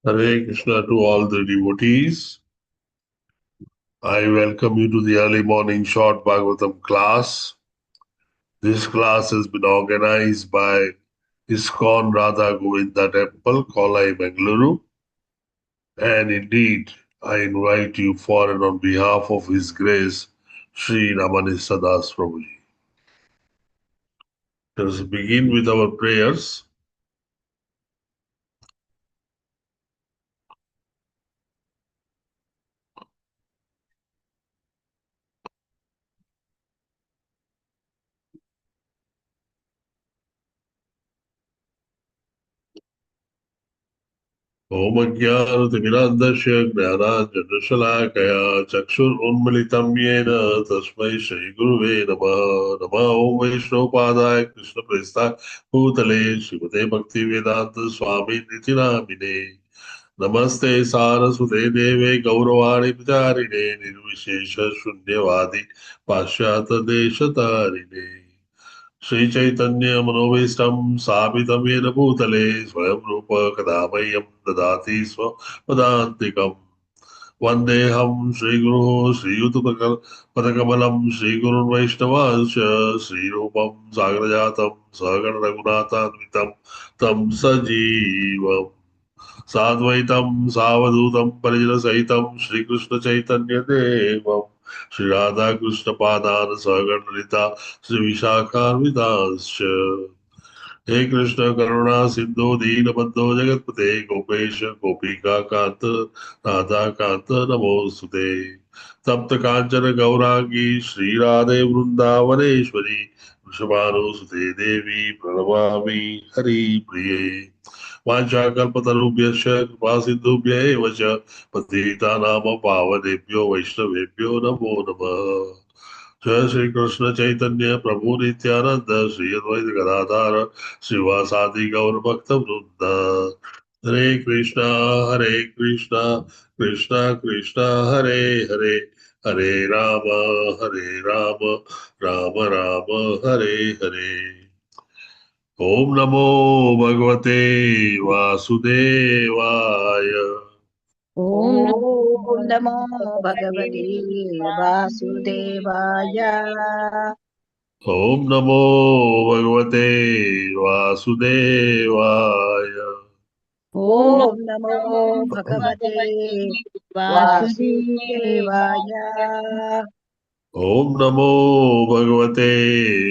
Hare Krishna to all the devotees. I welcome you to the early morning short Bhagavatam class. This class has been organized by ISKCON Radha Govinda Temple, Kulai, Mangaluru. And indeed, I invite you for and on behalf of His Grace, Sri Ramanisa Das Prabhuji. Let us begin with our prayers. ॐ अज्ञानतिमिरान्धस्य ज्ञानाञ्जनशलाकया चक्षुरुन्मिलितं येन तस्मै श्रीगुरुवे नमः। नमः ॐ वैष्णवपादाय कृष्णप्रेष्ठाय भूतले श्रीमते भक्तिवेदान्त स्वामिनिति नामिने। नमस्ते सारस्वते देवे गौरवाणि प्रचारिणे निर्विशेष शून्यवादी पाश्चात्यदेशतारिणे। श्री चैतन्य मनोभीष्टं स्थापितं येन भूतले स्वयं रूप कदा मह्यं ददाति स्वपदान्तिकम्। वन्देऽहं श्रीगुरुः श्रीयुतपदकमलं श्रीगुरुन् वैष्णवांश्च श्रीरूपं सागरजातं सहगण रघुनाथान्वितं तं सजीवम् साद्वैतं सावधूतं परिजनसहितं श्रीकृष्णचैतन्यदेवम् Sri Radha Krishna Padana Sagarnalita Sri Vishakharvitascha He Krishna Karuna Sindhu Deenabandho Jagatpate Gopesha Gopika Kanta Radha Kanta Namosute Tapta Kanchana Gaurangi Sri Radhe Vrindavaneshwari Vrishabhanu Sute Devi Pranamami Hari Priye वाञ्छाकल्पतरुभ्यश्च कृपासिन्धुभ्य एव च पतितानां पावनेभ्यो वैष्णवेभ्यो नमो नमः। जय श्री कृष्ण चैतन्य प्रभु नित्यानंद श्री अद्वैत गदाधर श्रीवासादि गौर भक्त वृंद। हरे कृष्णा कृष्णा कृष्णा हरे हरे हरे राम राम राम हरे हरे। ओम नमो भगवते वासुदेवाय। ॐ नमो भगवते वासुदेवाय। ओम नमो भगवते वासुदेवाय। ॐ नमो भगवते वासुदेवाय। ओम नमो भगवते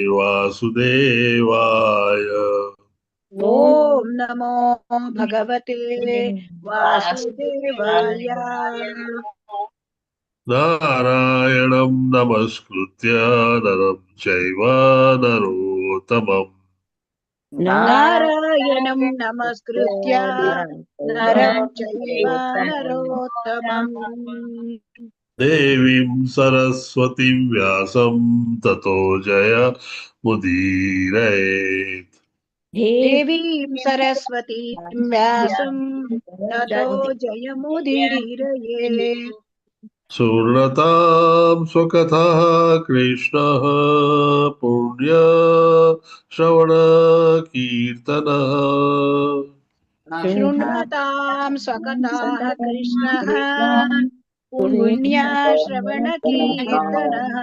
वासुदेवाय। ॐ नमो भगवते वासुदेवाय। नारायणं नमस्कृत्य नरं चैव नरोत्तमम् नारायणं नमस्कृत्य नरं चैव नरोत्तमम् देवीं सरस्वतीं व्यासं ततो जय मुदीरयेत्। देवीं सरस्वतीं व्यासं ततो जयमुदीरयेत्। सुरतां स्वकथः कृष्णः पुण्य श्रवणकीर्तनः शृण्वतां स्वकथाः कृष्णः पुण्याश्रवणकीर्तनः।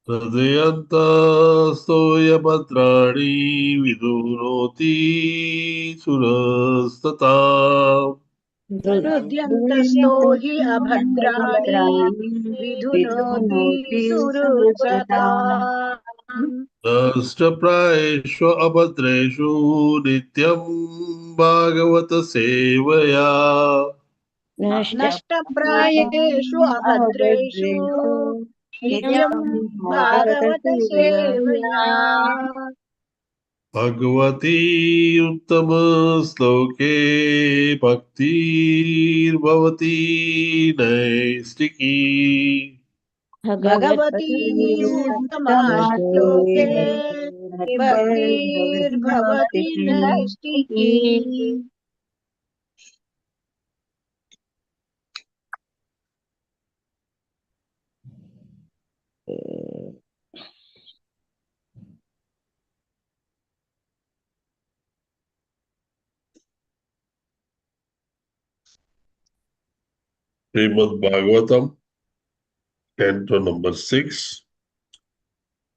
हृदयन्तस्तो यभद्राणि विदुनोति सुरस्तताम् हृद्यन्तस्थो हि अभद्राणि विधुनोति सुहृत्सताम्। नष्टप्रायेषु अभद्रेषु नित्यं भागवत सेवया नष्टप्रायेषु अभद्रेषु नित्यं भागवतसेवया। Bhagwati उत्तमश्लोके भक्तिर्भवती नैष्टिकी Bhagwati उत्तमश्लोके भक्तिर्भवति नैष्टिकी। Srimad Bhagavatam, Canto number 6,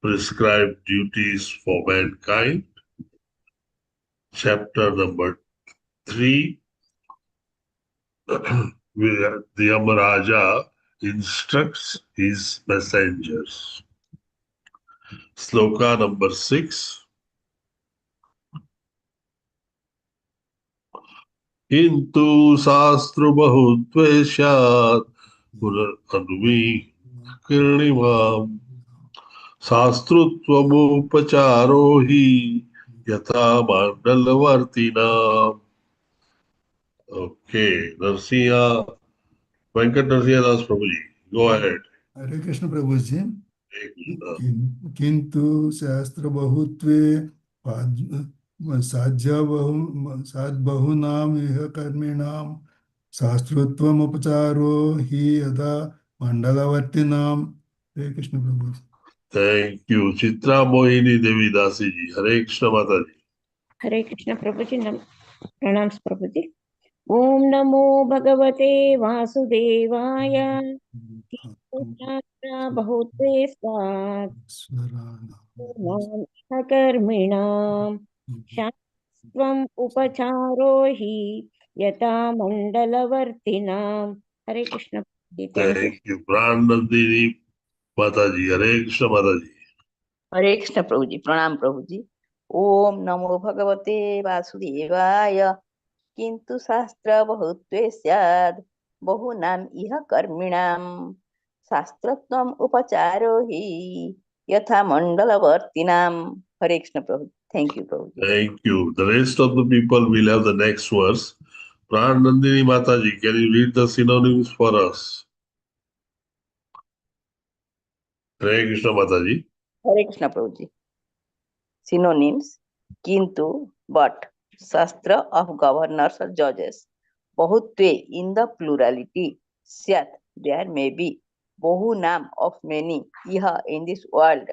Prescribed Duties for Mankind, Chapter number 3, where the Yamaraja instructs his messengers. Sloka number 6. किन्तु शास्त्र बहुद्वेषात् पुनर्अन्वीकृणिमाम् शास्त्रत्वमुपचारो हि यथा मण्डलवर्तिनाम्. Okay, Narsiya, Venkat Narsiya Das Prabhuji, go ahead. Hare Krishna Prabhuji. Hare Krishna. किंतु शास्त्र बहुत्वे साध्य बहुनाम इह कर्मिणाम शास्त्रत्वम उपचारो हि यदा मंडलवर्तिनाम. हरे कृष्ण प्रभु. Thank you. Chitra Mohini Devi Dasi ji. Hare Krishna Mata ji. हरे कृष्ण प्रभु जी प्रणाम प्रभु जी. ओम नमो भगवते वासुदेवाय. बहुते कर्मिणां शास्त्रम् उपचारो हि यथा मंडलवर्तिनां. हरे Krishna. Thank you. Pranandini Mata ji. Hare Krishna Mata ji. हरे कृष्ण प्रभु जी. प्रणाम प्रभु जी. ओम नमो भगवते वासुदेवाय. किंतु शास्त्र बहुत्वे स्याद् बहुनाम इह कर्मिणाम शास्त्रत्वम उपचारो हि यथा मंडलवर्तिनाम. हरे कृष्ण प्रभु. Thank you Prabhu ji. Thank you. The rest of the people will have the next verse. Pranandini Mataji, can you read the synonyms for us? Hare Krishna Mataji. Hare Krishna Prabhu ji. Synonyms: kintu, but, shastra of governors or judges, bahutve in the plurality, syat there may be, bahunam of many, iha in this world,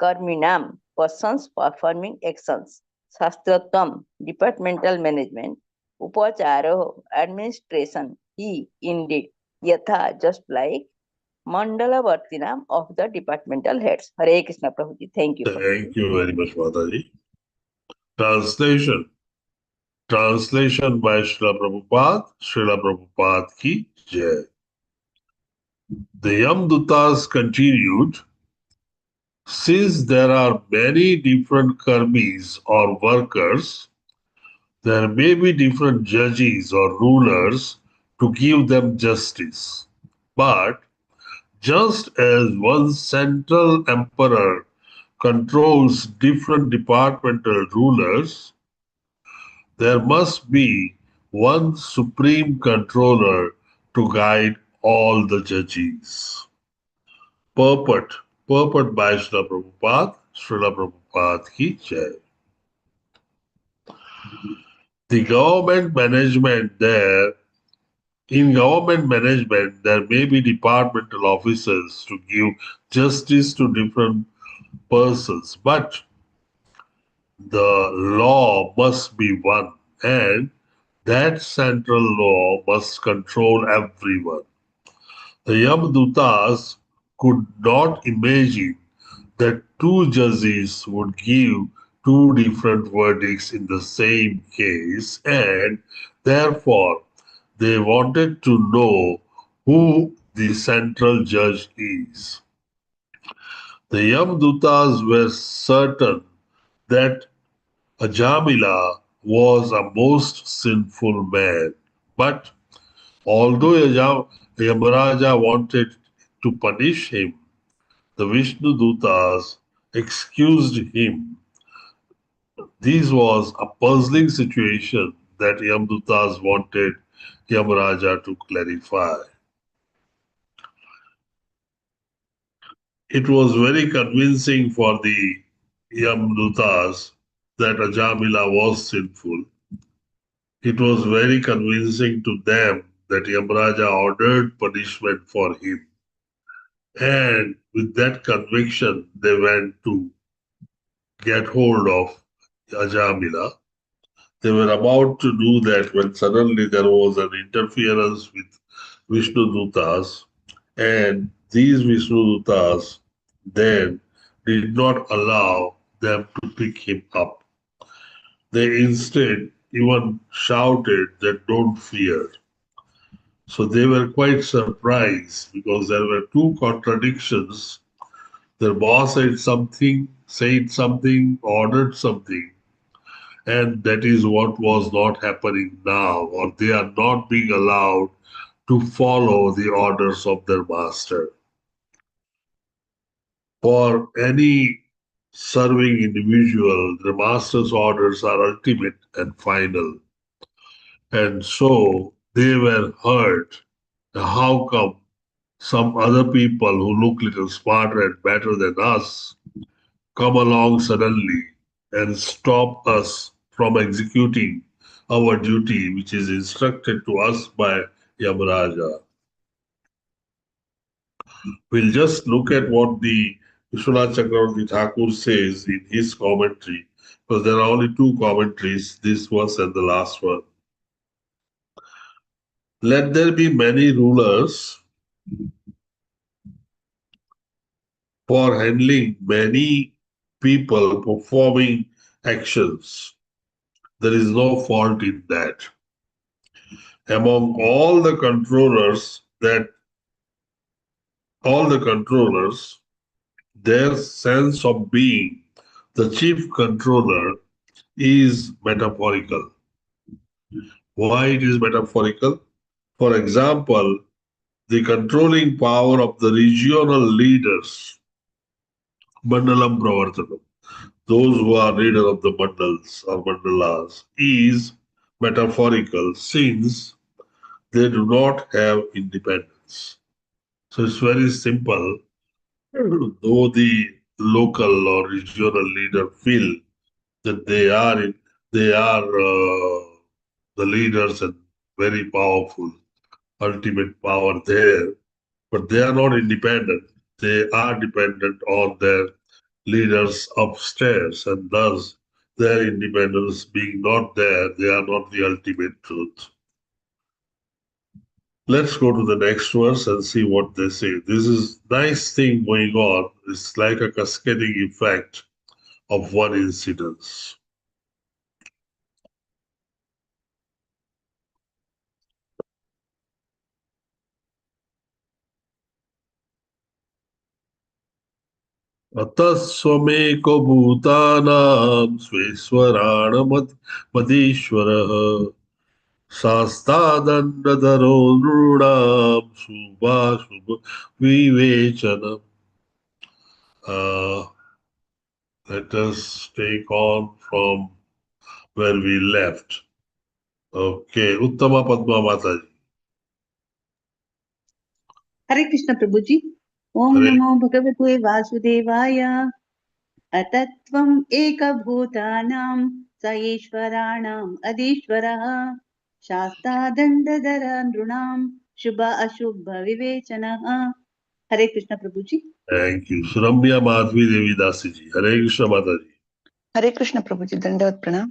karminam persons performing actions, shastratvam departmental management, upacharo administration, he indeed, yatha just like, mandala vartinam of the departmental heads. Hare Krishna Prabhuji. Thank you. Thank you very much, Mataji. Translation. Translation by Srila Prabhupada. Srila Prabhupada ki jai. The Yamdutas continued, since there are many different karmis or workers, there may be different judges or rulers to give them justice. But just as one central emperor controls different departmental rulers, there must be one supreme controller to guide all the judges. Purport. Purport by Srila Prabhupada. Srila Prabhupada ki jai. The government management there, in government management, there may be departmental officers to give justice to different persons, but the law must be one, and that central law must control everyone. The Yamdutas could not imagine that two judges would give two different verdicts in the same case, and therefore they wanted to know who the central judge is. The Yamdutas were certain that Ajamila was a most sinful man, but although Yamaraja wanted to punish him, the Vishnu Dutas excused him. This was a puzzling situation that Yamdutas wanted Yamaraja to clarify. It was very convincing for the Yamdutas that Ajamila was sinful. It was very convincing to them that Yamaraja ordered punishment for him. And with that conviction, they went to get hold of Ajamila. They were about to do that when suddenly there was an interference with Vishnu Dutas, and these Vishnu Dutas then did not allow them to pick him up. They instead even shouted that don't fear. So they were quite surprised because there were two contradictions. Their boss said something, ordered something, and that is what was not happening now, or they are not being allowed to follow the orders of their master. For any serving individual, the master's orders are ultimate and final. And so they were hurt. How come some other people who look little smarter and better than us come along suddenly and stop us from executing our duty, which is instructed to us by Yamaraja? We'll just look at what the Vishwanath Chakravarti Thakur says in his commentary, because there are only two commentaries, this verse and the last one. Let there be many rulers for handling many people performing actions. There is no fault in that. Among all the controllers, their sense of being the chief controller is metaphorical. Why it is metaphorical? For example, the controlling power of the regional leaders, Mandalam Pravartanam, those who are leader of the mandals or mandalas, is metaphorical since they do not have independence. So it's very simple. Though the local or regional leader feel that they are the leaders and very powerful, ultimate power there, but they are not independent. They are dependent on their leaders upstairs, and thus their independence being not there, they are not the ultimate truth. Let's go to the next verse and see what they say. This is nice thing going on. It's like a cascading effect of one incident. अतस्वमेको भूतानां स्वेश्वराणमधीश्वरः शास्तादण्डधरो नृणां शुभाशुभ विवेचनम्. Let us take on from where we left. Okay, Uttama Padma Mataji. Hare Krishna Prabhuji. Om Hare. Namo Bhagavate Vasudevaya. Atatvam Ekabhutanam Saishwaranam Adishwaraha Shasta Dandadara Nrunam Shubha Ashubha Vivechanaha. Hare Krishna Prabhuji. Thank you. Suramya Madhvi Devi Dasiji. Hare Krishna Mataji. Hare Krishna प्रभुजी दंडवत प्रणाम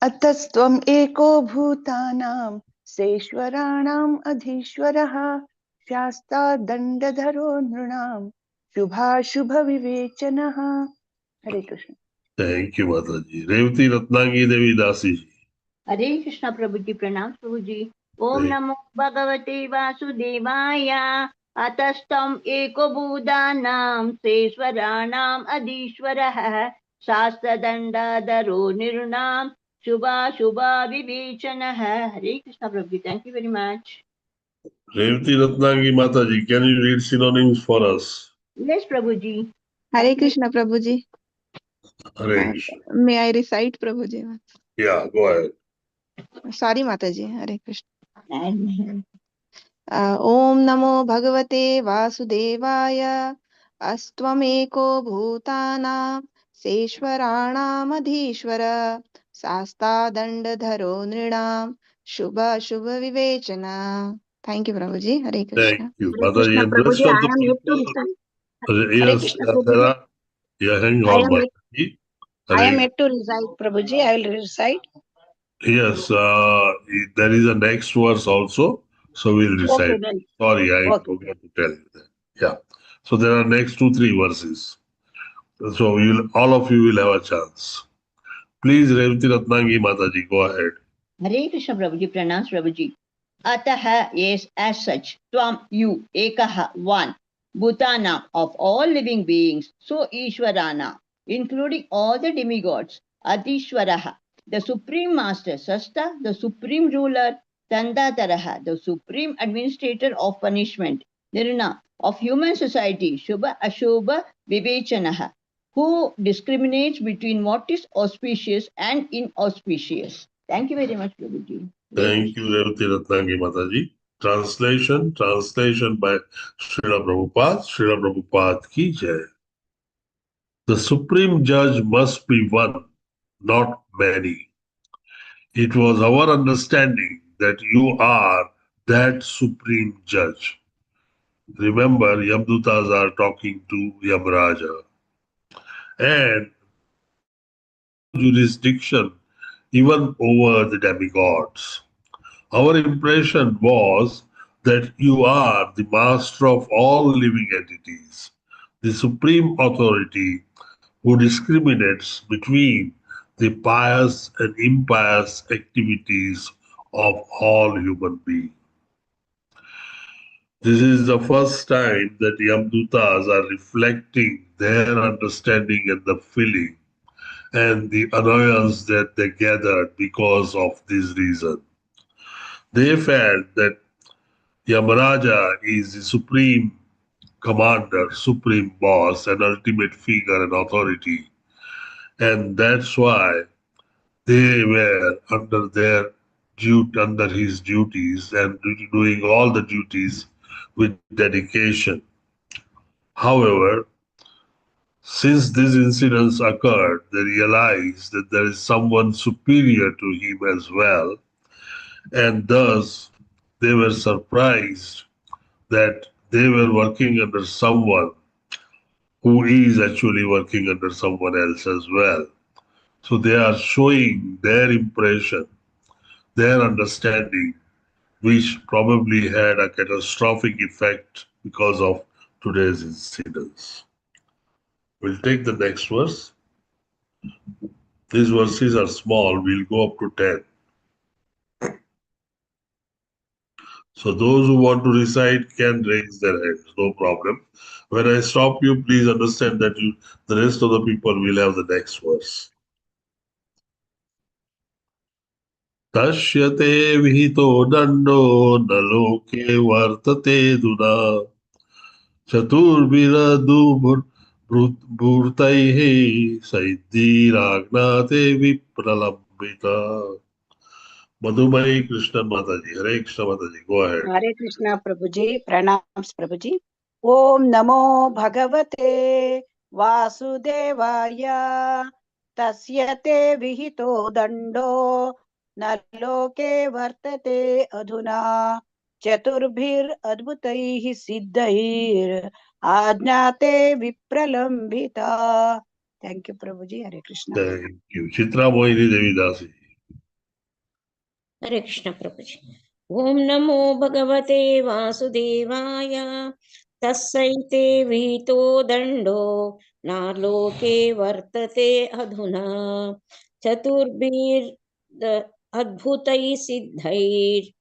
अतस्त्वम् एको भूतानां सेश्वराणाम् अधीश्वरः शास्ता दण्डधरो नृणां शुभाशुभ विवेचनः. Hare Krishna. Thank you, Mataji. Revati Ratnangi Devi Dasiji. हरे कृष्ण प्रभु जी प्रणाम प्रभु जी. ओम Hare. नमो भगवते वासुदेवाय. अतस्तम एको भूतानां सेश्वराणाम् अधीश्वरः शास्त्रदण्डधरो नृणां शुभाशुभा विवेचनः. Hare Krishna Prabhu ji. Thank you very much. Revati Ratnangi Mataji, can you read synonyms for us? Yes Prabhu ji. Hare Krishna Prabhu ji. Hare Krishna. May I recite Prabhu ji? Yeah, go ahead. Sorry माता जी. हरे कृष्ण. ओम नमो भगवते वासुदेवाय. अस्त्वमेको भूतानां सेश्वराणामधीश्वर शास्ता दण्डधरो नृणां शुभ शुभ विवेचना. Thank you, Prabhuji. Hare Krishna. Thank you. Hare Mataji, Krishna and Prabhu rest ji. of I the am yet to people. Recite. Yes, Hare Krishna Prabhu ji. Sarah. Yeah, hang I on, am yet, Mataji. I am Hare. yet to recite, Prabhuji. I will recite. Yes, there is a next verse also. So we'll Okay, recite. then. Sorry, I Okay. forgot to tell you that. Yeah. So there are next 2-3 verses. So all of you will have a chance. Please, Revati Ratnangi Mataji, go ahead. Hare Krishna Prabhuji, pranams Prabhuji. Ataha, yes, as such, Tvam, you, Ekaha, one, Bhutana, of all living beings, so Ishwarana, including all the demigods, Adishwaraha, the supreme master, Sasta, the supreme ruler, Tandataraha, the supreme administrator of punishment, Nirna, of human society, Shubha, Ashubha, Vivechanaha, who discriminates between what is auspicious and inauspicious. Thank you very much, Prabhuji. Thank you, Revati Ratnangi Mataji. Translation by Srila Prabhupada. Srila Prabhupada ki jai. The supreme judge must be one, not many. It was our understanding that you are that supreme judge. Remember, Yamdutas are talking to Yamraja. And jurisdiction even over the demigods. Our impression was that you are the master of all living entities, the supreme authority who discriminates between the pious and impious activities of all human beings. This is the first time that Yamdutas are reflecting their understanding and the feeling and the annoyance that they gathered because of this reason. They felt that Yamaraja is the supreme commander, supreme boss, and ultimate figure and authority. And that's why they were under his duties and doing all the duties with dedication. However, since these incidents occurred, they realized that there is someone superior to him as well, and thus they were surprised that they were working under someone who is actually working under someone else as well. So they are showing their impression, their understanding, which probably had a catastrophic effect because of today's incidents. We'll take the next verse. These verses are small, we'll go up to 10. So those who want to recite can raise their hands, no problem. When I stop you, please understand that the rest of the people will have the next verse. Tashyate vihito dando na loke vartate duna chaturbiradu bhurtaihe saidhiragnate vipralambita. Madhumai Krishna Mataji, Hare Krishna Mataji, go ahead. Hare Krishna Prabhuji, pranams Prabhuji. Om Namo Bhagavate Vasudevaya Tasyate Vihito Dando Naloke Vartate Adhuna Chaturbhir Adbhutaihi Siddhair Ajnate Vipralambita. Thank you, Prabhuji. Hare Krishna. Thank you. Chitra Mohini Devi Dasi. हरे कृष्ण प्रभुजी ओम नमो भगवते वासुदेवाय तस्सैते वीतो दंडो नालोके वर्तते अधुना चतुर्भिर् अद्भुतैः सिद्धैर्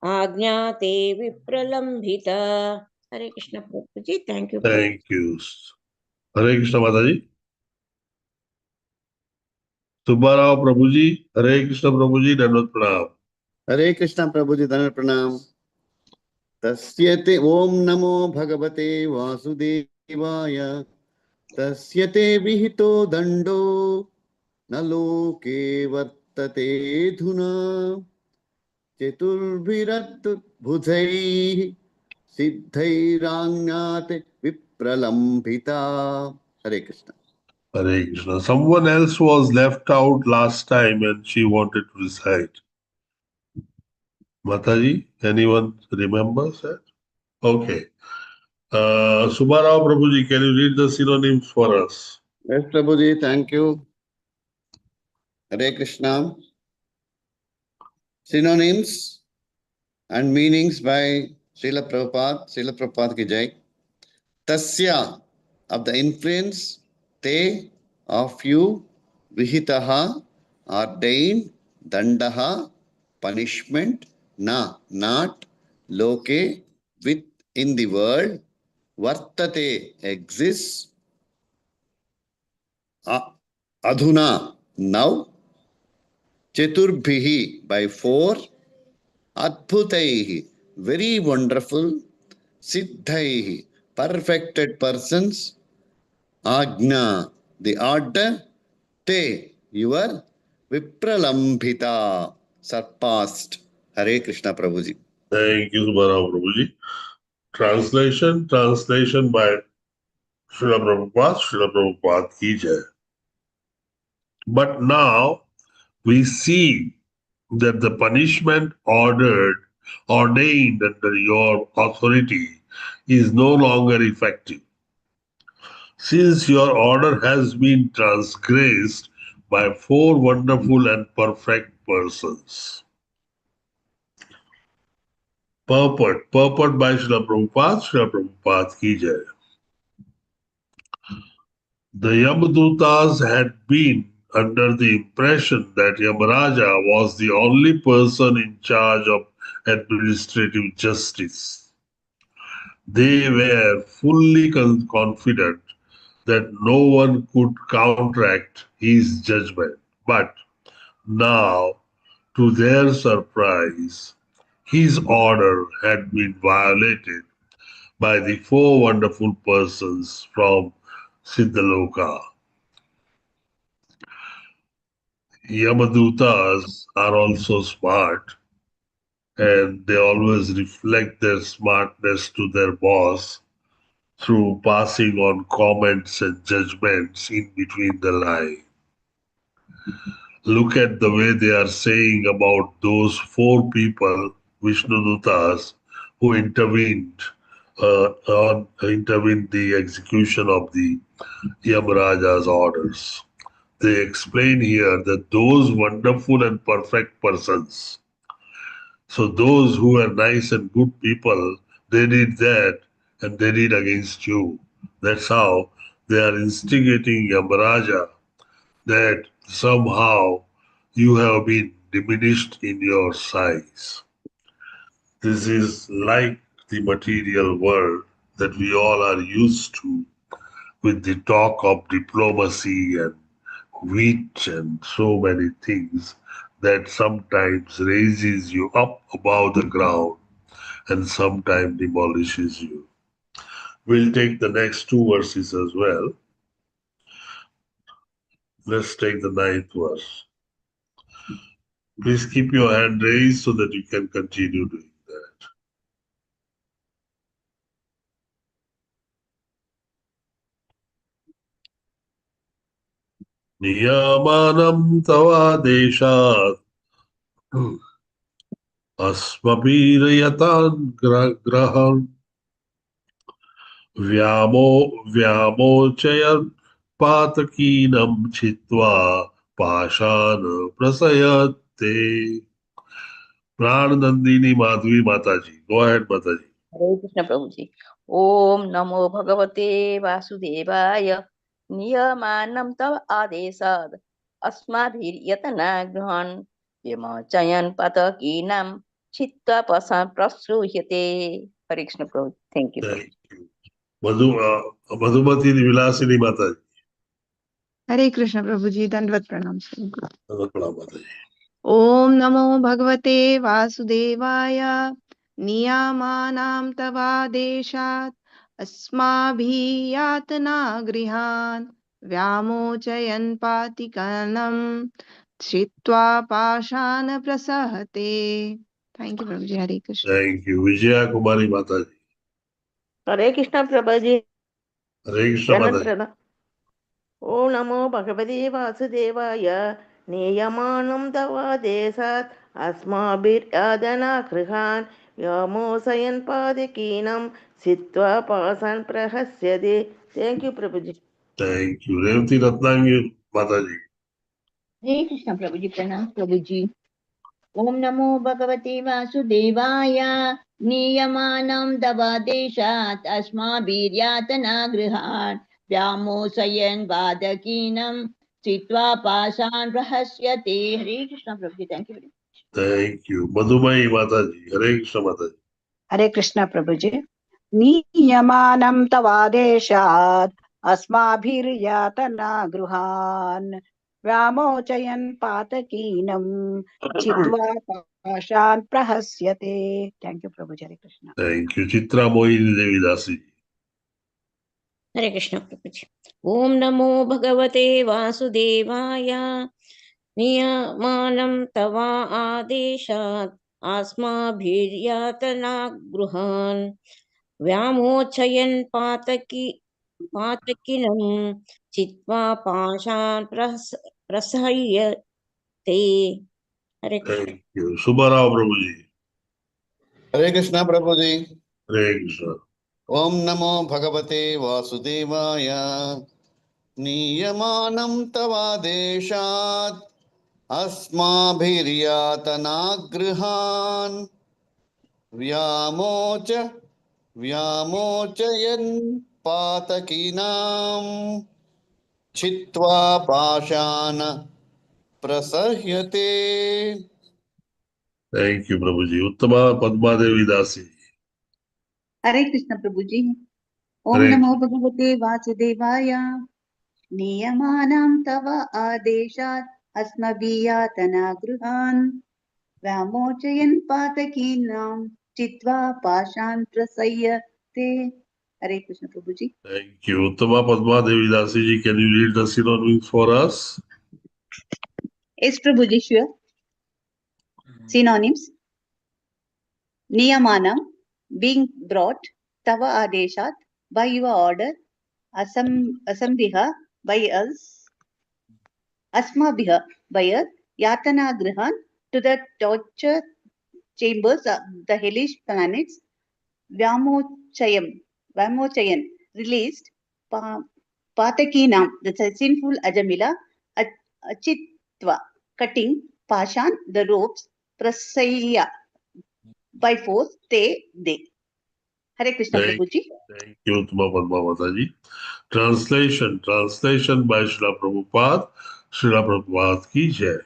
आज्ञाते विप्रलम्भिता. हरे कृष्ण प्रभुजी. Thank you. Thank you. Hare Krishna Mataji. Subbarao Prabhuji, Hare Krishna Prabhuji, Dandavat Pranam. हरे कृष्ण प्रभु जी धन्य प्रणाम तस्यते ओम नमो भगवते वासुदेवाय तस्यते विहितो दंडो न लोके वर्तते धुना चतुर्भिरद्भुतैः सिद्धैराज्ञाते विप्रलम्भिता. हरे Krishna. Hare Krishna. Someone else was left out last time and she wanted to recite. Mataji, anyone remembers that? Okay. Subbarao Prabhuji, can you read the synonyms for us? Yes, Prabhuji, thank you. Hare Krishna. Synonyms: and meanings by Srila Prabhupada. Srila Prabhupada ki jai. Tasya, of the influence, te, of you, vihitaha, ordained, dandaha, punishment, na, not, loke, with, in the world, vartate, exists, adhuna, now, cheturbhihi, by four, adbhutaihi, very wonderful, siddhaihi, perfected persons, Agna, the order, te, your vipralambhita, surpassed. Hare Krishna Prabhuji. Thank you, Subhara Prabhuji. Translation by Srila Prabhupada ki jai. But now we see that the punishment ordained under your authority is no longer effective, since your order has been transgressed by four wonderful and perfect persons. Purport by Srila Prabhupada ki jai. The Yamadutas had been under the impression that Yamaraja was the only person in charge of administrative justice. They were fully confident that no one could counteract his judgment. But now, to their surprise, his order had been violated by the four wonderful persons from Siddhaloka. Yamadutas are also smart, and they always reflect their smartness to their boss through passing on comments and judgments in between the line. Look at the way they are saying about those four people, Vishnudutas, who intervened the execution of the Yamaraja's orders. They explain here that those wonderful and perfect persons, so those who are nice and good people, they did that and they did against you. That's how they are instigating Yamaraja that somehow you have been diminished in your size. This is like the material world that we all are used to, with the talk of diplomacy and wheat and so many things that sometimes raises you up above the ground and sometimes demolishes you. We'll take the next two verses as well. Let's take the 9th verse. Please keep your hand raised so that you can continue doing that. Niyamanam tava deshat asmabhirayatan graham व्यामोचयन् पातकीनं छित्त्वा पाषाण प्रसयते. प्राण नंदिनी माधवी माताजी, go ahead माताजी. हरे कृष्ण प्रभुजी. ओम नमो भगवते वासुदेवाय. नियमानं तव आदेशात् अस्माभिर्यतना गृहन् विमोचयन् पातकीनां छित्त्वा पाषाण प्रसृह्यते. हरे कृष्ण प्रभु. Thank you. मधुमती विलासिनी माताजी. हरे कृष्ण प्रभुजी. दंडवत प्रणाम. माताजी. ओम नमो भगवते वासुदेवाय. नियमानां तवादेशात् अस्माभिः यातना गृहान् व्यामोचयन् पातिकानं छित्त्वा पाषाण प्रसहते. Thank you Prabhuji. Hare Krishna. Thank you. Vijaya Kumari Mataji. Hare Krishna प्रभुजी. हरे कृष्ण माताजी. ओम नमो भगवते वासुदेवाय. नियमानं तवादेशात् अस्माभिर्यातना गृहान् व्यामोचयन् पादकीनं छित्त्वा पाषाण प्रहस्यते. Thank you Prabhuji. Thank you. Revati Ratnangi Mataji. Hare Krishna प्रभुजी. प्रणाम प्रभुजी. Om Namo Bhagavate Vasudevaya. Niyamanan Davadeshat Asmabhiryatana Grihat Vyamosayan Vadakinam Chitva Pasan Rahasyate. Hare Krishna Prabhuji. Thank you very much. Thank you. Madhumai Mataji. Hare Krishna Mataji. Hare Krishna प्रभुजी नियमानं तवादेशात् अस्माभिर्यातना गृहान् व्यामोचयन् पातकीनं चित्वा पाशान् प्रहस्यते. Thank you Prabhuji. Hare Krishna. Thank you. Chitra Mohini Devi Dasi. हरे कृष्ण प्रभुजी. ओम नमो भगवते वासुदेवाय. नियमानं तवा आदेशात् अस्माभिर्यातना गृहान् व्यामोचयन् पातकिनं चित्वा पाशान् प्रसह्यते. हरे Krishna. Thank you. Subbarao Prabhuji. Hare Krishna Prabhuji. Hare Krishna. Om Namo Bhagavate Vasudevaya. Niyamanam tavadeshat asmabhiryatana Vyamochayan patakinam chitva pashana prasahyate. Thank you, Prabhuji. Uttama Padma Devi Dasi. Hare Krishna Prabhu ji. Om Hare NaMo Krishna. भगवते वासुदेवाय. नियमानां तव आदेशात् अस्मभीयातना गृहान् व्यामोचयन् पातकीनां चित्वा पाशान् प्रसह्यते. हरे कृष्ण प्रभु जी. Thank you. Uttama Padma Devi Dasi ji, can you read the synonyms for us? Yes Prabhu ji, sure. Synonyms: Niyamanam, being brought, Tava Adeshat, by your order, Asambiha, by us, Asmabiha, by us, Yatana Grihan, to the torture chambers of the hellish planets, Vyamochayan, released, Patakinam, the sinful Ajamila, Achitva, cutting, Pashan, the ropes, Prasaya, by force, they. Hare Krishna Thank Prabhuji. Thank you, Uttama Padma Mataji. Translation by Srila Prabhupada. Srila Prabhupada ki jai.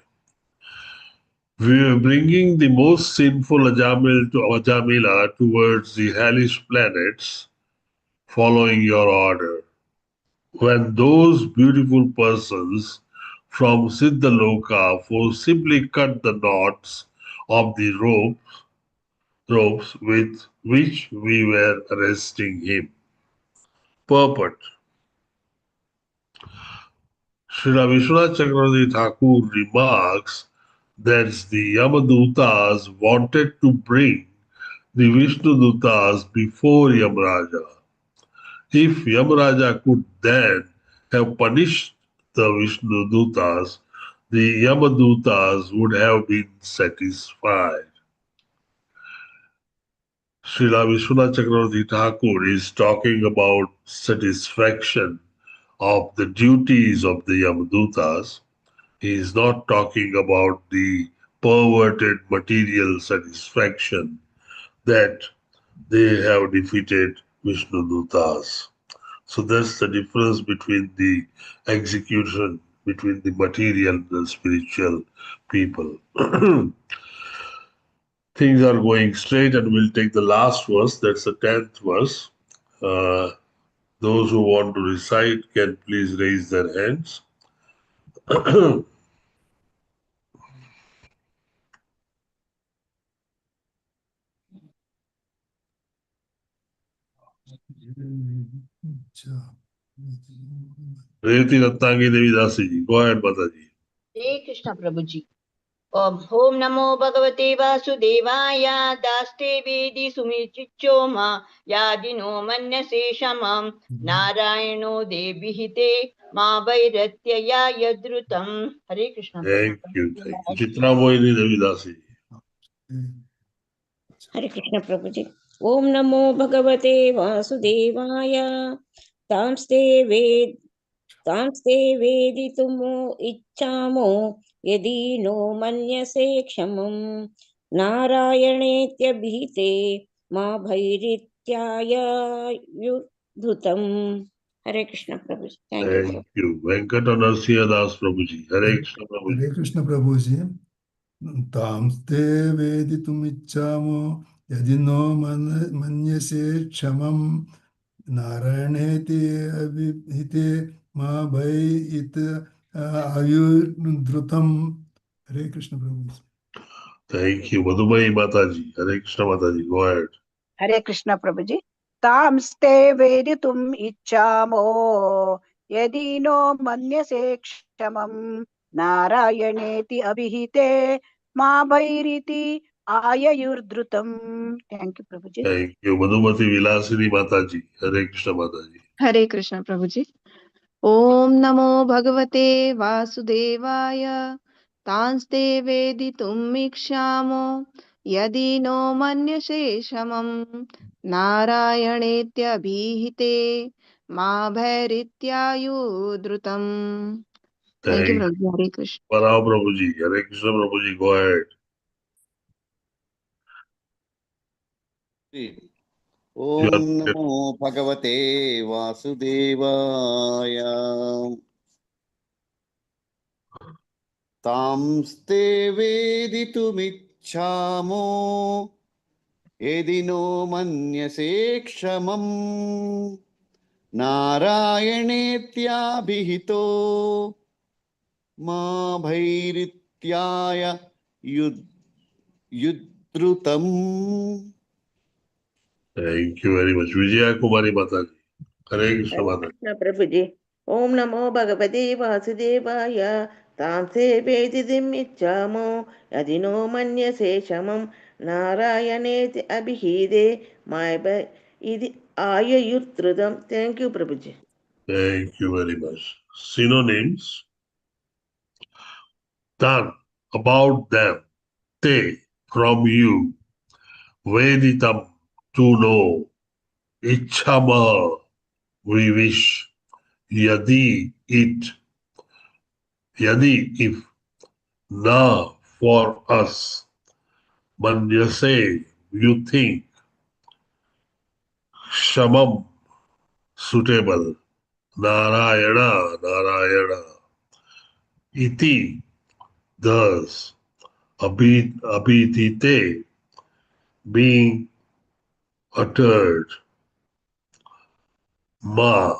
We were bringing the most sinful Ajamila towards the hellish planets, following your order. When those beautiful persons from Siddhaloka forcibly cut the knots of the ropes with which we were arresting him. Purport. Srila Vishwanath Chakravarti Thakur remarks that the Yamadutas wanted to bring the Vishnudutas before Yamaraja. If Yamaraja could then have punished the Vishnudutas, the Yamadutas would have been satisfied. Srila Vishwanath Chakravarti Thakur is talking about satisfaction of the duties of the Yamadutas. He is not talking about the perverted material satisfaction that they have defeated Vishnudutas. So that's the difference between the execution between the material and the spiritual people. Things are going straight, and we'll take the last verse. That's the 10th verse. Those who want to recite can please raise their hands. Revati Ratnagi Devi Dasi ji. Go ahead, Mataji. Hare Krishna Prabhuji. Om Namo Bhagavate Vasudevaya. Daste Vedi Sumichichoma Yadino Manyase Shamam Narayano Devihite Ma Vairatyaya Yadrutam. Hare Krishna Prabhu. Thank you. Chitra Mohini Devi Dasi ji. हरे कृष्ण प्रभुजी. ओम नमो भगवते वासुदेवाय. तांस्ते वेद तांस्ते वेदितुमो इच्छामो यदि no मन्यसे क्षमं नारायणेत्यभिहिते मा भैरित्यायुधुतम्. हरे कृष्ण प्रभु. Thank you Prabhu. Thank you. Venkata Narsiya Das Prabhuji. Hare Krishna Prabhuji. Hare Krishna Prabhuji. तांस्ते वेदितुमिच्छामो यदि no मन्यसे क्षमं नारायणेति अभिहिते मा भै इत आयुर्धृतं. हरे कृष्ण प्रभु. Thank you. Madhubai Mataji. Hare Krishna Mataji. Go ahead. हरे कृष्ण प्रभुजी. तांस्ते वेदितुम् इच्छामो यदि नो मन्यसे क्षमं नारायणेति अभिहिते मा भैरिति आययुर्धृतम्. Thank you Prabhuji. Thank you. Madhumati Vilasini Mataji. Hare Krishna Mataji. Hare Krishna प्रभुजी. ओम नमो भगवते वासुदेवाय. तांस्ते वेदितुम् इच्छामो यदि नो मन्यसे क्षमं नारायणेत्यभिहिते मा भैरित्यायुधृतम्. Thank you Prabhu. Hare Krishna. Parao Prabhuji. Hare Krishna Prabhuji. Go ahead. ॐ नमो भगवते वासुदेवाय तांस्ते वेदितुमिच्छामो यदि नो मन्यसे क्षमं नारायणेत्याभिहितो मा भैरित्याय युद्धृतम्. Thank you very much. Vijaya Kumari Mataji. Hare Krishna Hare Mataji. Krishna Prabhu जी. ओम नमो भगवते वासुदेवाय. तांसे वेदितुम् इच्छामो यदि नो मन्यसे क्षमं नारायणेति अभिहिते मा भैरिति आयुर्धृतम्. Thank you Prabhu ji. Thank you very much. Synonyms. Done. About them. Te. From you. Veditam. To know. Ichhama. We wish. Yadi. It. Yadi. If. Na. For us. Manyase. You think. Shamam. Suitable. Narayana. Narayana. Iti. Thus. Abhitite. Being uttered. Ma.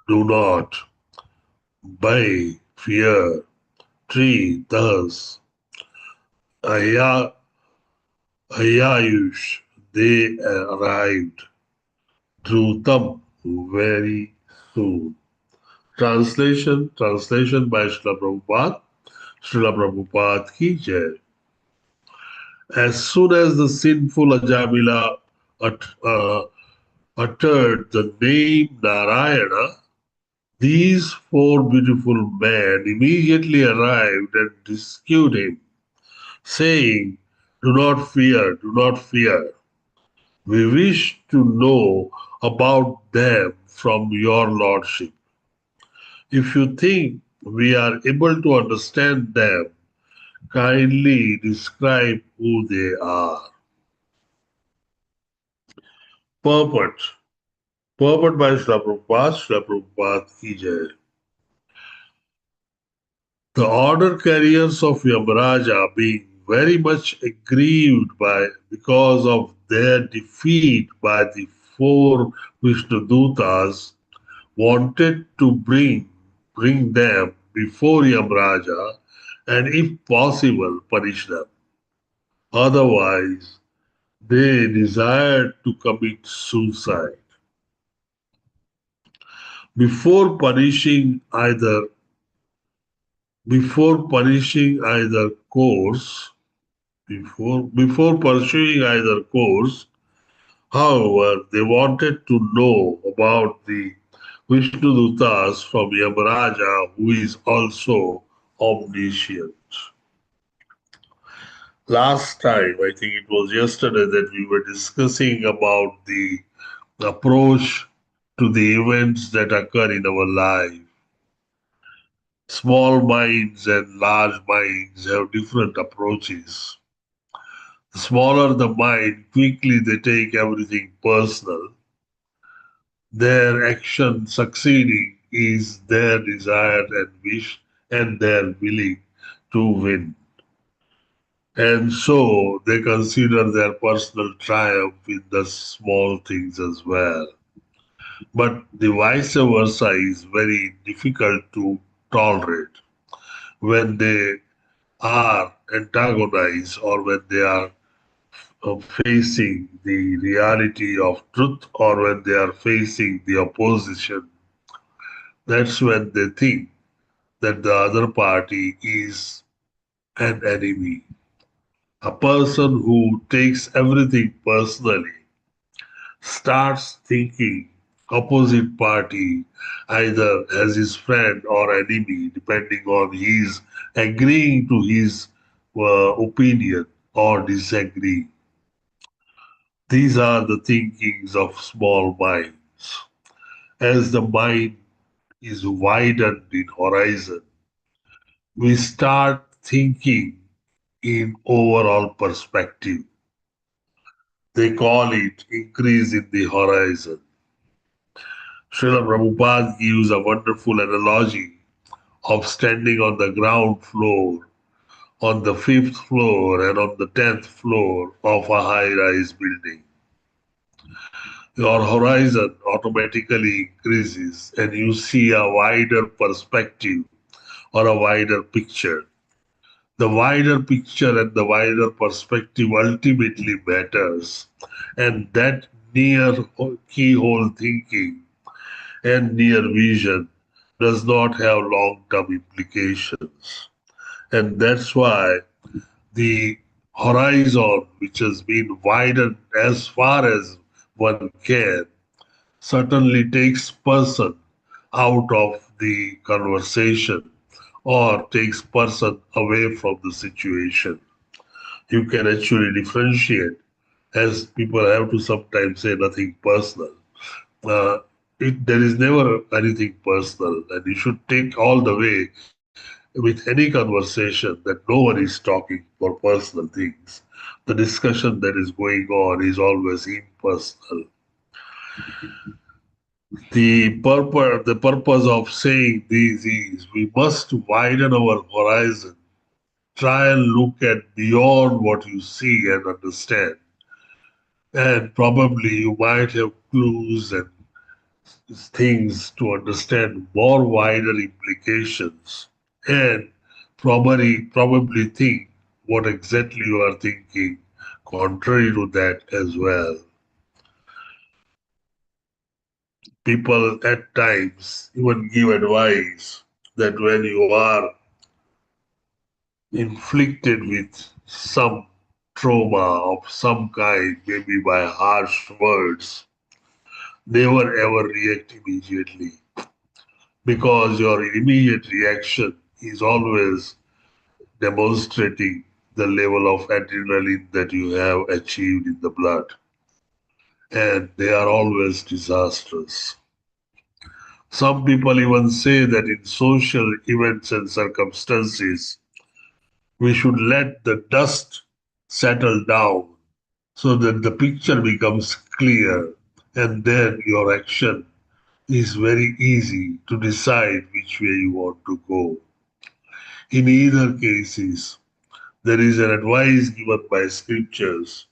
Do not. By. Fear. Tree. Thus. Aya. Ayayush. They arrived. Dhrutam. Very soon. Translation by Srila Prabhupada. Srila Prabhupada ki jai. As soon as the sinful Ajamila uttered the name Narayana, these four beautiful men immediately arrived and rescued him, saying, "Do not fear, do not fear. We wish to know about them from your Lordship. If you think we are able to understand them, kindly describe who they are." Purport. Purport by Srila Prabhupada. Srila Prabhupada ki jai. The order carriers of Yamaraja, being very much aggrieved because of their defeat by the four Vishnudutas, wanted to bring them before Yamaraja and, if possible, punish them. Otherwise, they desired to commit suicide. Before punishing either course, before pursuing either course, however, they wanted to know about the Vishnudutas from Yamaraja, who is also omniscient. Last time, I think it was yesterday, that we were discussing about the approach to the events that occur in our life. Small minds and large minds have different approaches. The smaller the mind, quickly they take everything personal. Their action succeeding is their desire and wish, and they're willing to win. And so they consider their personal triumph in the small things as well. But the vice versa is very difficult to tolerate when they are antagonized or when they are facing the reality of truth or when they are facing the opposition. That's when they think that the other party is an enemy. A person who takes everything personally starts thinking opposite party either as his friend or enemy, depending on his agreeing to his opinion or disagree. These are the thinkings of small minds. As the mind is widened in horizon, we start thinking in overall perspective. They call it increase in the horizon. Srila Prabhupada gives a wonderful analogy of standing on the ground floor, on the 5th floor, and on the 10th floor of a high-rise building. Your horizon automatically increases and you see a wider perspective or a wider picture. The wider picture and the wider perspective ultimately matters, and that near keyhole thinking and near vision does not have long-term implications. And that's why the horizon, which has been widened as far as one can, certainly takes person out of the conversation or takes person away from the situation. You can actually differentiate, as people have to sometimes say nothing personal. Uh, there is never anything personal, and you should take all the way with any conversation that no one is talking for personal things. The discussion that is going on is always impersonal. The purpose of saying this is we must widen our horizon, try and look at beyond what you see and understand. And probably you might have clues and things to understand more wider implications and probably think what exactly you are thinking contrary to that as well. People at times even give advice that when you are inflicted with some trauma of some kind, maybe by harsh words, never ever react immediately because your immediate reaction is always demonstrating the level of adrenaline that you have achieved in the blood. And they are always disastrous. Some people even say that in social events and circumstances, we should let the dust settle down so that the picture becomes clear, and then your action is very easy to decide which way you want to go. In either cases, there is an advice given by scriptures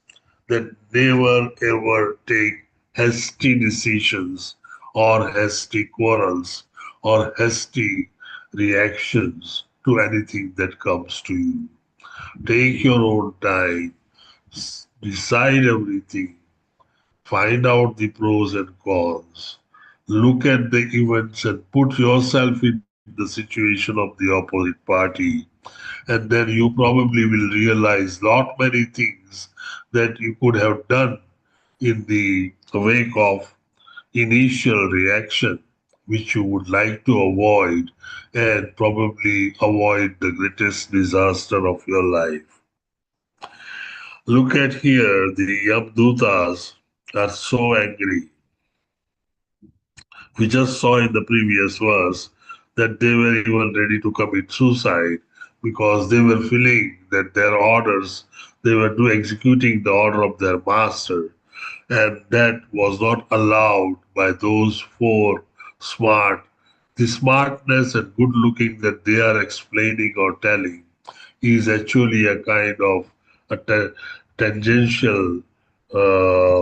that never ever take hasty decisions or hasty quarrels or hasty reactions to anything that comes to you. Take your own time, decide everything, find out the pros and cons, look at the events and put yourself in the situation of the opposite party, and then you probably will realize lot many things that you could have done in the wake of initial reaction which you would like to avoid and probably avoid the greatest disaster of your life. Look at here, the Yamdutas are so angry. We just saw in the previous verse that they were even ready to commit suicide because they were feeling that their orders, they were executing the order of their master, and that was not allowed by those four smart. The smartness and good looking that they are explaining or telling is actually a kind of a tangential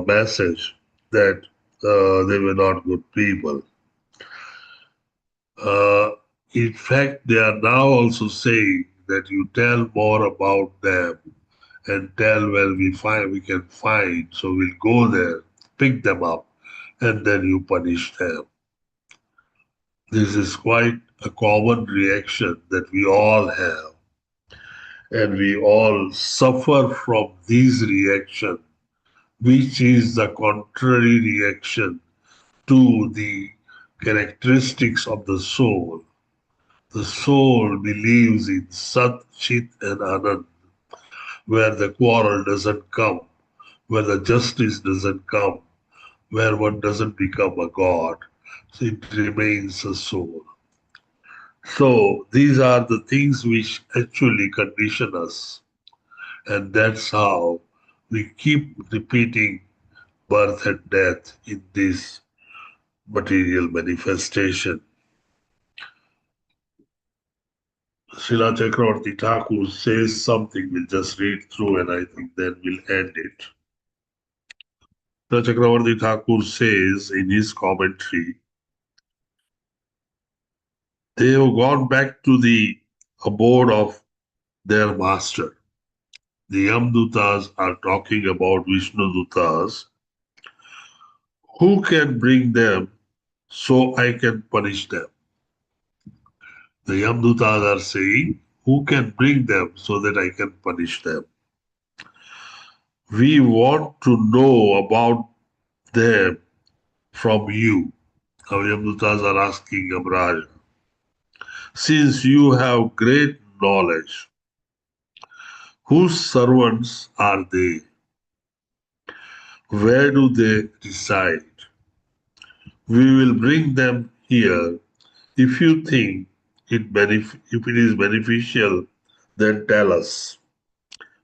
message that they were not good people. Uh, in fact, they are now also saying that you tell more about them and tell where we can find. So we'll go there, pick them up, and then you punish them. This is quite a common reaction that we all have, and we all suffer from this reaction, which is the contrary reaction to the characteristics of the soul. The soul believes in Sat, Chit, and Anand, where the quarrel doesn't come, where the justice doesn't come, where one doesn't become a god. So it remains a soul. So these are the things which actually condition us. And that's how we keep repeating birth and death in this material manifestation. Srila Chakravarti Thakur says something, we'll just read through and I think then we'll end it. Srila Chakravarti Thakur says in his commentary, they have gone back to the abode of their master. The Yamdutas are talking about Vishnu Dutas. Who can bring them so I can punish them? The Yamdutas are saying, who can bring them so that I can punish them? We want to know about them from you. Our Yamdutas are asking Yamraj, since you have great knowledge, whose servants are they? Where do they reside? We will bring them here. If you think if it is beneficial, then tell us.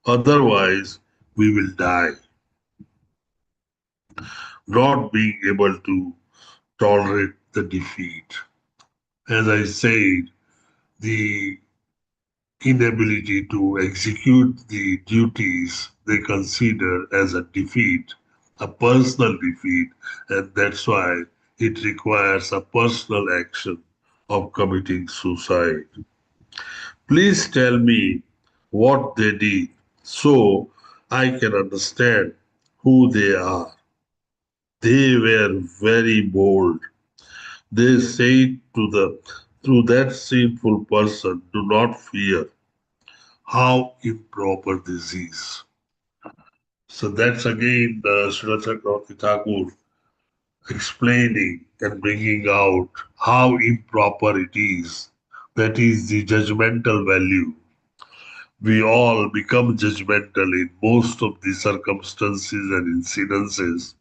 Otherwise, we will die. Not being able to tolerate the defeat. As I said, the inability to execute the duties they consider as a defeat, a personal defeat, and that's why it requires a personal action of committing suicide. Please tell me what they did so I can understand who they are. They were very bold. They said to that sinful person, do not fear. How improper this is. So that's again the Srila Chakravarti Thakur explaining and bringing out how improper it is. That is the judgmental value. We all become judgmental in most of the circumstances and incidences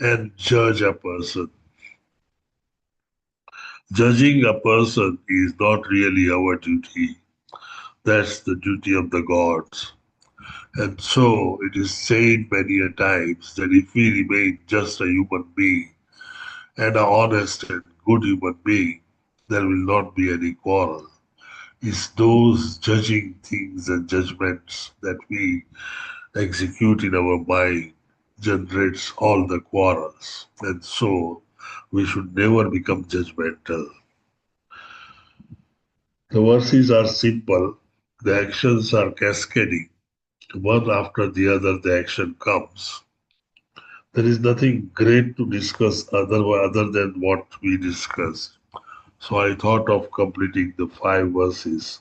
and judge a person. Judging a person is not really our duty. That's the duty of the gods. And so it is said many a times that if we remain just a human being and an honest and good human being, there will not be any quarrel. It's those judging things and judgments that we execute in our mind generates all the quarrels. And so we should never become judgmental. The verses are simple, the actions are cascading. One after the other, the action comes. There is nothing great to discuss other than what we discussed. So I thought of completing the 5 verses.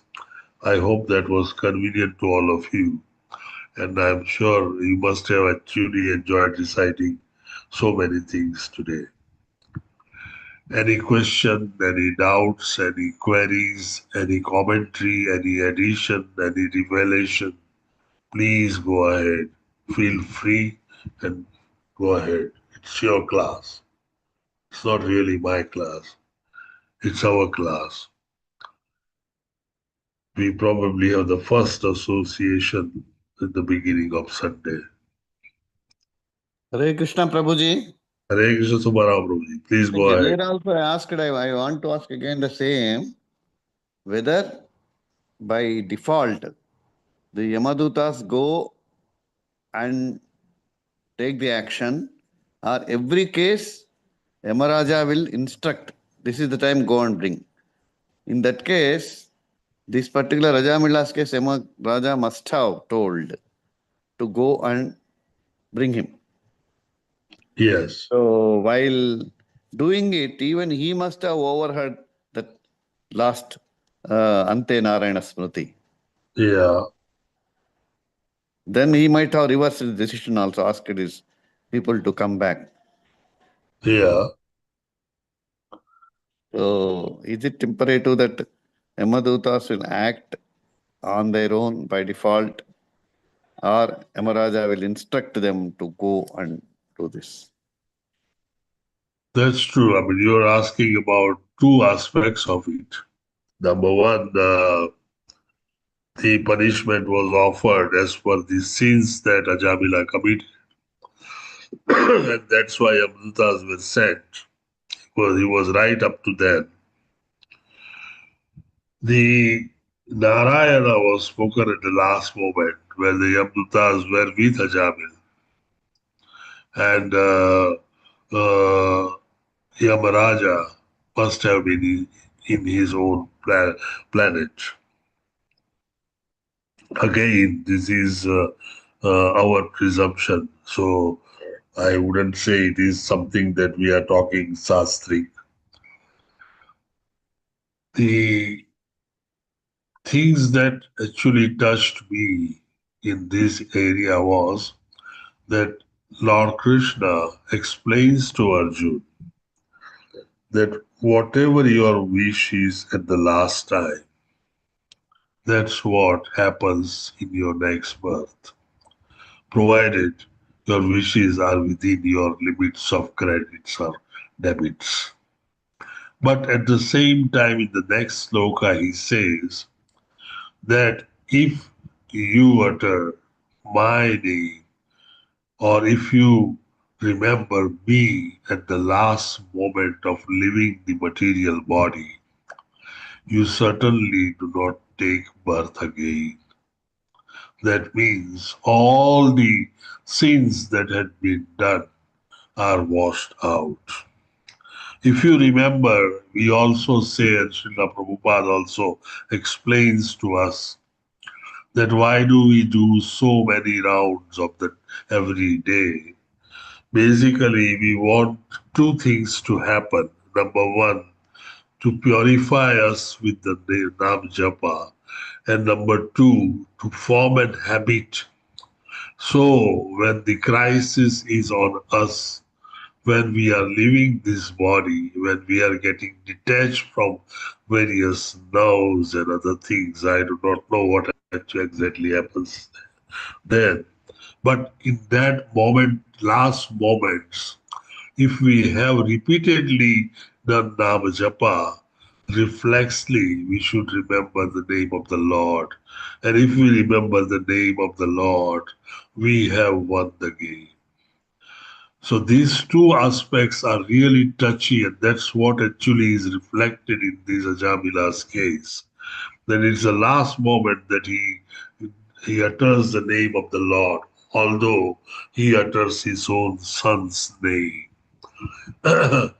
I hope that was convenient to all of you. And I'm sure you must have actually enjoyed reciting so many things today. Any question, any doubts, any queries, any commentary, any addition, any revelation, please go ahead. Feel free and go ahead. It's your class. It's not really my class. It's our class. We probably have the first association in the beginning of Sunday. Hare Krishna Prabhuji. Hare Krishna Subbarao Prabhuji. Please go ahead. Here also I asked, I want to ask again the same, whether by default the Yamadutas go and take the action, or every case Yamaraja will instruct, this is the time, go and bring. In that case, this particular Rajamila's case, Raja must have told to go and bring him. Yes. So while doing it, even he must have overheard that last Ante Narayana Smriti. Yeah. Then he might have reversed his decision also, asked his people to come back. Yeah. So is it imperative that Yamadutas will act on their own by default, or Yamaraja will instruct them to go and do this? That's true. I mean, you're asking about two aspects of it. Number one, the punishment was offered as per the sins that Ajamila committed. And that's why Amrutas were sent. Well, he was right up to then. The Narayana was spoken at the last moment where the Yamdutas were with Ajamil. And Yamaraja must have been in his own planet. Again, this is our presumption. So I wouldn't say it is something that we are talking Sastri. The things that actually touched me in this area was that Lord Krishna explains to Arjun that whatever your wish is at the last time, that's what happens in your next birth, provided your wishes are within your limits of credits or debits. But at the same time, in the next sloka, he says that if you utter my name, or if you remember me at the last moment of leaving the material body, you certainly do not take birth again. That means all the sins that had been done are washed out. If you remember, we also say, and Srila Prabhupada also explains to us, that why do we do so many rounds of that every day? Basically, we want two things to happen. Number one, to purify us with the Nam Japa. And number two, to form an habit. So when the crisis is on us, when we are leaving this body, when we are getting detached from various nerves and other things, I do not know what exactly happens then. But in that moment, last moments, if we have repeatedly done Nama Japa, reflexly we should remember the name of the Lord. And if we remember the name of the Lord, we have won the game. So these two aspects are really touchy, and that's what actually is reflected in this Ajamila's case. That it's the last moment that he utters the name of the Lord, although he utters his own son's name. The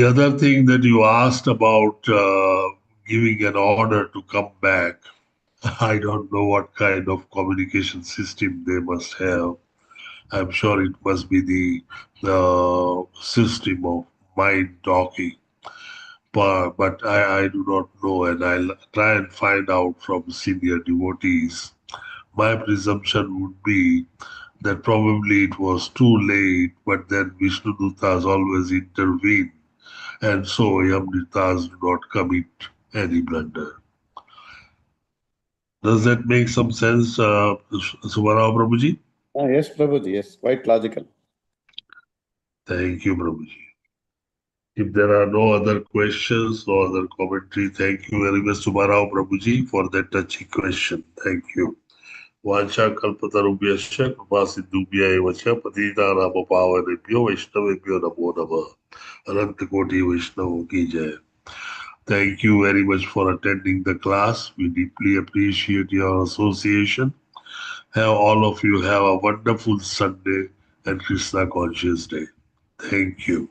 other thing that you asked about giving an order to come back, I don't know what kind of communication system they must have. I'm sure it must be the system of mind talking. But I do not know, and I'll try and find out from senior devotees. My presumption would be that probably it was too late, but then Vishnudutas always intervene, and so Yamdutas do not commit any blunder. Does that make some sense, Subbarao Prabhuji? Yes, Prabhuji, yes, quite logical. Thank you, Prabhuji. If there are no other questions, no other commentary, thank you very much, Subarao Prabhuji, for that touchy question. Thank you. Vansha kalpatarubhyasya kripasindhubhya evacha patitanam pavanebhyo vaishnavebhyo namo namah. Ananta Koti Vaishnava ki jai. Thank you very much for attending the class. We deeply appreciate your association. All of you have a wonderful Sunday and Krishna conscious day. Thank you.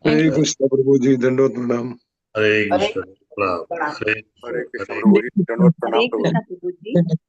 Hare Krishna Prabhuji, Dandot Pranam. Hare Krishna. Pranam. Hare Hare Krishna. Krishna Prabhuji, Dandot Pranam Hare Prabhuji. Krishna Prabhuji.